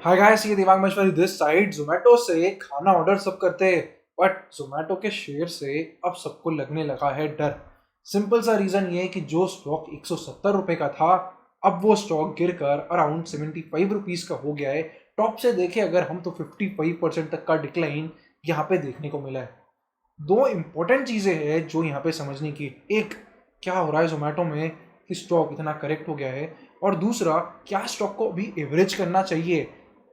Hi guys, ये दिमाग मशवरी this side. Zomato से खाना ऑर्डर सब करते हैं, बट जोमेटो के शेयर से अब सबको लगने लगा है डर। सिंपल सा रीजन ये है कि जो स्टॉक 170 रुपए का था, अब वो स्टॉक गिरकर अराउंड 75 रुपीज का हो गया है। टॉप से देखे अगर हम तो 55% तक का डिक्लाइन यहाँ पे देखने को मिला है। दो इंपॉर्टेंट चीजें हैं जो यहाँ पे समझने की। एक, क्या हो रहा है जोमेटो में कि स्टॉक इतना करेक्ट हो गया है, और दूसरा, क्या स्टॉक को अभी एवरेज करना चाहिए।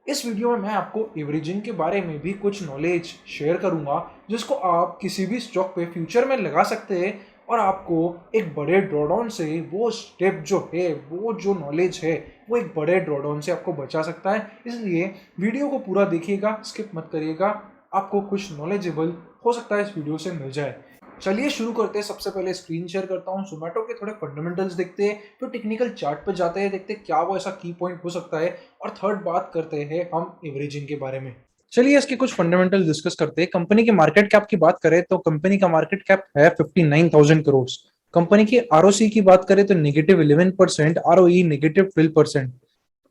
इस वीडियो में मैं आपको एवरेजिंग के बारे में भी कुछ नॉलेज शेयर करूंगा, जिसको आप किसी भी स्टॉक पे फ्यूचर में लगा सकते हैं, और आपको एक बड़े ड्रॉडाउन से वो स्टेप जो है, वो जो नॉलेज है, वो एक बड़े ड्रॉडाउन से आपको बचा सकता है। इसलिए वीडियो को पूरा देखिएगा, स्किप मत करिएगा। आपको कुछ नॉलेजेबल हो सकता है इस वीडियो से मिल जाए। चलिए शुरू करते हैं। सबसे पहले स्क्रीन शेयर करता हूँ, जोमेटो के थोड़े फंडामेंटल्स देखते हैं, फिर टेक्निकल चार्ट पर जाते हैं, देखते हैं क्या वो ऐसा की पॉइंट हो सकता है, और थर्ड बात करते हैं हम एवरेजिंग के बारे में। चलिए इसके कुछ फंडामेंटल डिस्कस करते हैं। कंपनी के मार्केट कैप की बात करें तो कंपनी का मार्केट कैप है 59,000 करोड़। कंपनी की आरओसी की बात करें तो -11%, आरओई -12%।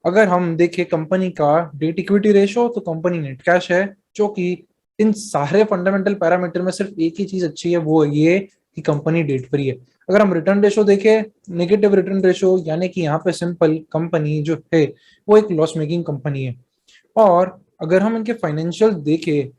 अगर हम देखें कंपनी का डेट इक्विटी रेशो, तो कंपनी नेट कैश है, जो कि इन सारे फंडामेंटल पैरामीटर में सिर्फ एक ही चीज अच्छी है, वो ये कि कंपनी डेट फ्री है। अगर हम रिटर्न रेशो देखें, नेगेटिव रिटर्न रेशो, यानी कि यहाँ पे सिंपल कंपनी जो है वो एक लॉस मेकिंग कंपनी है। और अगर हम इनके फाइनेंशियल देखें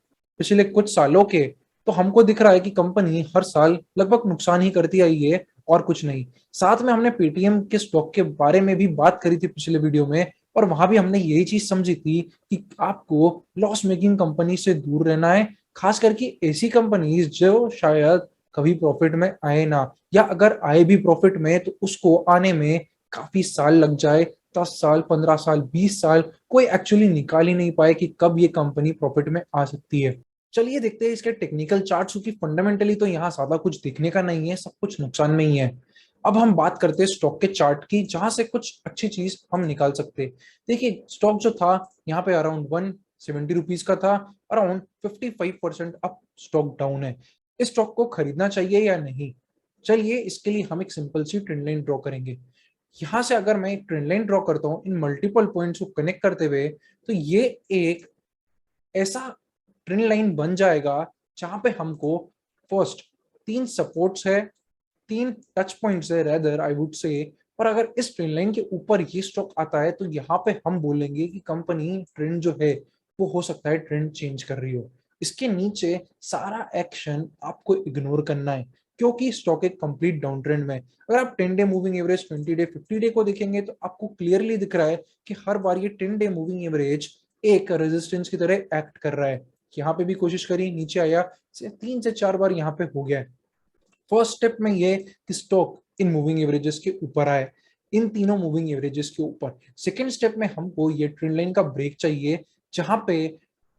पिछले कुछ सालों के, तो हमको दिख रहा है कि कंपनी हर साल लगभग नुकसान ही करती आई है और कुछ नहीं। साथ में हमने पेटीएम के स्टॉक के बारे में भी बात करी थी पिछले वीडियो में, और वहां भी हमने यही चीज समझी थी कि आपको लॉस मेकिंग कंपनी से दूर रहना है, खास करके ऐसी कंपनीज जो शायद कभी प्रॉफिट में आए ना, या अगर आए भी प्रॉफिट में तो उसको आने में काफी साल लग जाए, 10 साल, 15 साल, 20 साल, कोई एक्चुअली निकाल ही नहीं पाए कि कब ये कंपनी प्रॉफिट में आ सकती है। चलिए देखते हैं इसके टेक्निकल चार्ट्स, क्योंकि फंडामेंटली तो यहाँ ज्यादा कुछ दिखने का नहीं है, सब कुछ नुकसान में ही है। अब हम बात करते हैं स्टॉक के चार्ट की, जहां से कुछ अच्छी चीज हम निकाल सकते हैं। देखिए स्टॉक जो था यहाँ पे अराउंड 170 रुपीज का था, अराउंड 55% अब स्टॉक डाउन है। इस स्टॉक को खरीदना चाहिए या नहीं? चलिए इसके लिए हम एक सिंपल सी ट्रेंड लाइन ड्रॉ करेंगे। यहाँ से अगर मैं एक ट्रेंड लाइन ड्रॉ करता हूँ इन मल्टीपल पॉइंट्स को कनेक्ट करते हुए, तो ये एक ऐसा ट्रेंड लाइन बन जाएगा जहां पे हमको फर्स्ट तीन सपोर्ट्स है, तीन टच पॉइंट्स है रेदर आई वुड से। और अगर इस ट्रेंड लाइन के ऊपर ये स्टॉक आता है, तो यहाँ पे हम बोलेंगे कि कंपनी ट्रेंड जो है वो हो सकता है ट्रेंड चेंज कर रही हो। इसके नीचे सारा एक्शन आपको इग्नोर करना है, क्योंकि स्टॉक एक कंप्लीट डाउन ट्रेंड में। अगर आप 10 day moving average, 20 day, 50 day को देखेंगे, तो आपको क्लियरली दिख रहा है कि हर बार ये 10 डे मूविंग एवरेज एक रेजिस्टेंस की तरह एक्ट कर रहा है। यहाँ पे भी कोशिश करी, नीचे आया, 3 से 4 बार यहाँ पे हो गया है। फर्स्ट स्टेप में ये कि स्टॉक इन मूविंग एवरेजेस के ऊपर आए, इन तीनों मूविंग एवरेजेस के ऊपर। सेकेंड स्टेप में हमको ये ट्रेंड लाइन का ब्रेक चाहिए, जहां पे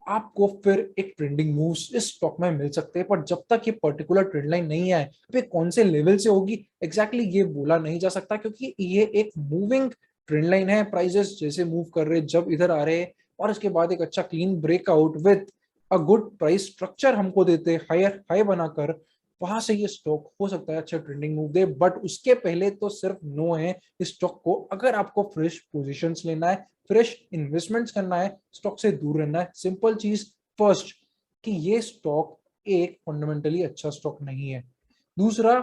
आपको फिर एक ट्रेंडिंग मूव्स इस स्टॉक में मिल सकते हैं। पर जब तक ये पर्टिकुलर ट्रेंड लाइन नहीं आए, पे कौन से लेवल से होगी एग्जैक्टली ये बोला नहीं जा सकता, क्योंकि ये एक मूविंग ट्रेंड लाइन है। प्राइजेस जैसे मूव कर रहे, जब इधर आ रहे, और इसके बाद एक अच्छा clean breakout with a good price structure हमको देते, हायर हाई बनाकर, वहां से ये स्टॉक हो सकता है अच्छा ट्रेंडिंग मूव दे। बट उसके पहले तो सिर्फ नो है इस स्टॉक को। अगर आपको फ्रेश पोजीशंस लेना है, फ्रेश इन्वेस्टमेंट्स करना है, स्टॉक से दूर रहना है, सिंपल चीज फर्स्ट कि ये स्टॉक एक फंडामेंटली अच्छा स्टॉक नहीं है। दूसरा,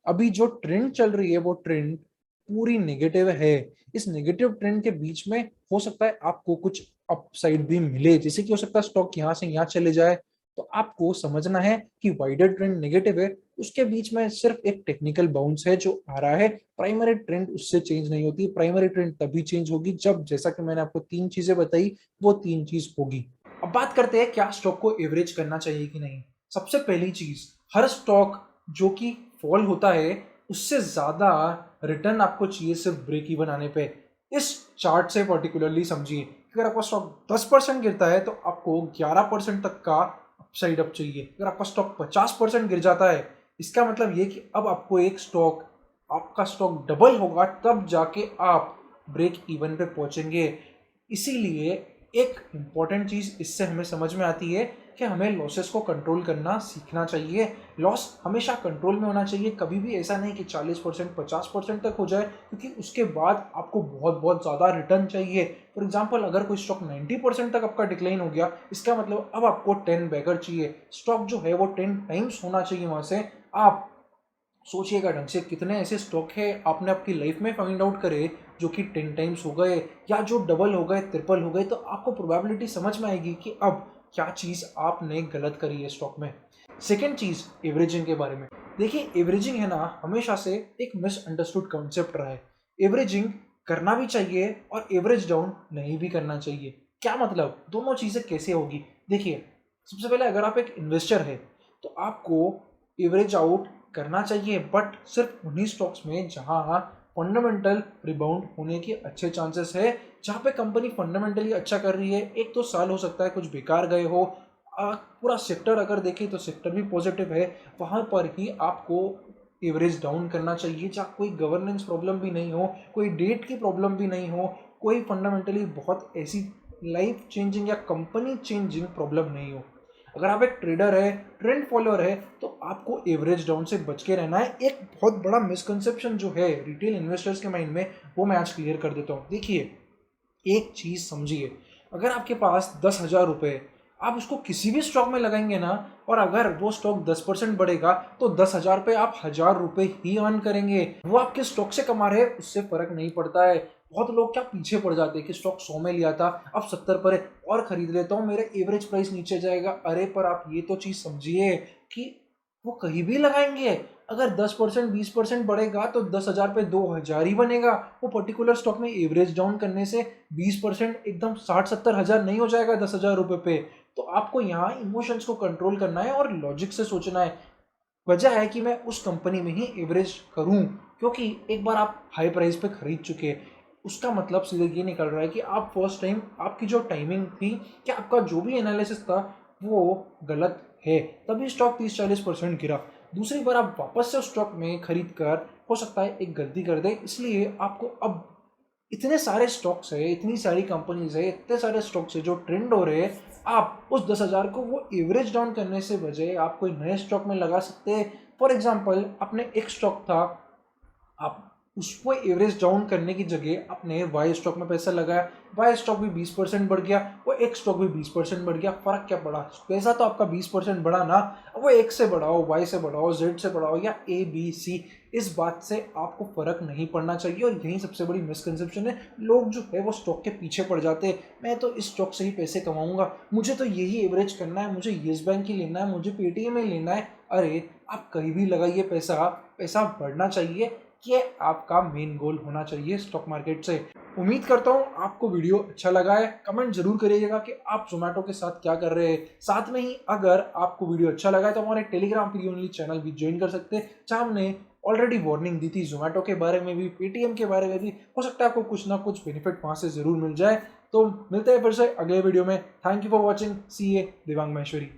अभी जो ट्रेंड चल रही है वो ट्रेंड पूरी नेगेटिव है। इस नेगेटिव ट्रेंड के बीच में हो सकता है आपको कुछ अपसाइड भी मिले, जैसे कि हो सकता है स्टॉक यहाँ से यहाँ चले जाए। तो आपको समझना है कि वाइडर ट्रेंड नेगेटिव है, उसके बीच में सिर्फ एक टेक्निकल बाउंस है जो आ रहा है। प्राइमरी ट्रेंड उससे चेंज नहीं होती। प्राइमरी ट्रेंड तभी चेंज होगी जब, जैसा कि मैंने आपको तीन चीजें बताई, वो तीन चीज होगी। अब बात करते हैं क्या स्टॉक को एवरेज करना चाहिए कि नहीं। सबसे पहली चीज, हर स्टॉक जो कि फॉल होता है उससे ज्यादा रिटर्न आपको चाहिए सिर्फ ब्रेक इवन आने पे। इस चार्ट से पर्टिकुलरली समझिए, अगर आपका स्टॉक 10% गिरता है तो आपको 11% तक का अपसाइड अप चाहिए। अगर आपका स्टॉक 50% गिर जाता है, इसका मतलब ये कि अब आपको एक स्टॉक, आपका स्टॉक डबल होगा, तब जाके आप ब्रेक इवन पे पहुंचेंगे। इसीलिए एक इम्पॉर्टेंट चीज़ इससे हमें समझ में आती है कि हमें लॉसेस को कंट्रोल करना सीखना चाहिए। लॉस हमेशा कंट्रोल में होना चाहिए, कभी भी ऐसा नहीं कि 40% 50% तक हो जाए, क्योंकि उसके बाद आपको बहुत बहुत ज़्यादा रिटर्न चाहिए। फॉर एग्जांपल अगर कोई स्टॉक 90% तक आपका डिक्लाइन हो गया, इसका मतलब अब आपको 10 बैगर चाहिए। स्टॉक जो है वो 10 टाइम्स होना चाहिए वहाँ से। आप सोचिएगा ढंग से, कितने ऐसे स्टॉक है आपने आपकी लाइफ में फाइंड आउट करे जो कि 10 टाइम्स हो गए या जो डबल हो गए, ट्रिपल हो गए, तो आपको प्रोबेबिलिटी समझ में आएगी कि अब क्या चीज़ आपने गलत करी है स्टॉक में। सेकेंड चीज़ एवरेजिंग के बारे में। देखिए एवरेजिंग है ना, हमेशा से एक मिसअंडरस्टूड कॉन्सेप्ट रहा है। एवरेजिंग करना भी चाहिए और एवरेज डाउन नहीं भी करना चाहिए। क्या मतलब, दोनों चीज़ें कैसे होगी? देखिए सबसे पहले अगर आप एक इन्वेस्टर है तो आपको एवरेज आउट करना चाहिए, बट सिर्फ उन्हीं स्टॉक्स में जहां फंडामेंटल रिबाउंड होने के अच्छे चांसेस है, जहां पे कंपनी फंडामेंटली अच्छा कर रही है। एक तो साल हो सकता है कुछ बेकार गए हो, पूरा सेक्टर अगर देखें तो सेक्टर भी पॉजिटिव है, वहां पर ही आपको एवरेज डाउन करना चाहिए, जहाँ कोई गवर्नेंस प्रॉब्लम भी नहीं हो, कोई डेट की प्रॉब्लम भी नहीं हो, कोई फंडामेंटली बहुत ऐसी लाइफ चेंजिंग या कंपनी चेंजिंग प्रॉब्लम नहीं हो। अगर आप एक ट्रेडर है, ट्रेंड फॉलोअर है, तो आपको एवरेज डाउन से बच के रहना है। एक बहुत बड़ा मिसकंसेप्शन जो है रिटेल इन्वेस्टर्स के माइंड में, वो मैं आज क्लियर कर देता हूँ। देखिए एक चीज़ समझिए, अगर आपके पास 10,000 रुपये, आप उसको किसी भी स्टॉक में लगाएंगे ना, और अगर वो स्टॉक 10% बढ़ेगा तो 10,000 पे आप 1,000 रुपये ही अर्न करेंगे। वो आपके स्टॉक से कमा रहे, उससे फर्क नहीं पड़ता है। बहुत लोग क्या पीछे पड़ जाते हैं कि स्टॉक 100 में लिया था, अब 70 पर है और खरीद लेता हूँ, मेरा एवरेज प्राइस नीचे जाएगा। अरे पर आप ये तो चीज़ समझिए कि वो कहीं भी लगाएंगे, अगर 10% 20% बढ़ेगा तो 10,000 पे 2,000 ही बनेगा। वो पर्टिकुलर स्टॉक में एवरेज डाउन करने से 20% एकदम 60-70 हज़ार नहीं हो जाएगा 10,000 रुपये पे। तो आपको यहाँ इमोशंस को कंट्रोल करना है और लॉजिक से सोचना है। वजह है कि मैं उस कंपनी में ही एवरेज करूं, क्योंकि एक बार आप हाई प्राइस पे खरीद चुके हैं, उसका मतलब सीधे ये निकल रहा है कि आप फर्स्ट टाइम, आपकी जो टाइमिंग थी, कि आपका जो भी एनालिसिस था वो गलत है, तभी स्टॉक 30-40% गिरा। दूसरी बार आप वापस से उस स्टॉक में खरीद कर हो सकता है एक गलती कर दे, इसलिए आपको अब इतने सारे स्टॉक्स है, इतनी सारी कंपनीज है, इतने सारे स्टॉक्स है जो ट्रेंड हो रहे हैं, आप उस 10,000 को वो एवरेज डाउन करने से बजाय आप कोई नए स्टॉक में लगा सकते हैं। फॉर एग्जांपल आपने एक स्टॉक था, आप उसको एवरेज डाउन करने की जगह आपने वाई स्टॉक में पैसा लगाया, वाई स्टॉक भी 20% बढ़ गया, वो एक स्टॉक भी 20% बढ़ गया। फर्क क्या पड़ा? पैसा तो आपका 20% बढ़ा ना। वो एक से बढ़ाओ, वाई से बढ़ाओ, जेड से बढ़ाओ या ए बी सी, इस बात से आपको फर्क नहीं पड़ना चाहिए। और यही सबसे बड़ी मिसकंसेप्शन है, लोग जो है वो स्टॉक के पीछे पड़ जाते हैं। मैं तो इस स्टॉक से ही पैसे कमाऊंगा, मुझे तो यही एवरेज करना है, मुझे येस बैंक ही लेना है, मुझे पेटीएम ही लेना है। अरे आप कहीं भी लगाइए पैसा, पैसा बढ़ना चाहिए। ये आपका मेन गोल होना चाहिए स्टॉक मार्केट से। उम्मीद करता हूँ आपको वीडियो अच्छा लगा है। कमेंट जरूर करिएगा कि आप जोमेटो के साथ क्या कर रहे हैं। साथ में ही अगर आपको वीडियो अच्छा लगा है तो हमारे टेलीग्राम फ्री ओनली चैनल भी ज्वाइन कर सकते हैं, जहाँ हमने ऑलरेडी वार्निंग दी थी जोमेटो के बारे में भी, पेटीएम के बारे में भी। हो सकता है आपको कुछ ना कुछ बेनिफिट वहाँ से जरूर मिल जाए। तो मिलते हैं फिर से अगले वीडियो में। Thank you for watching. C A Divyang Maheshwari.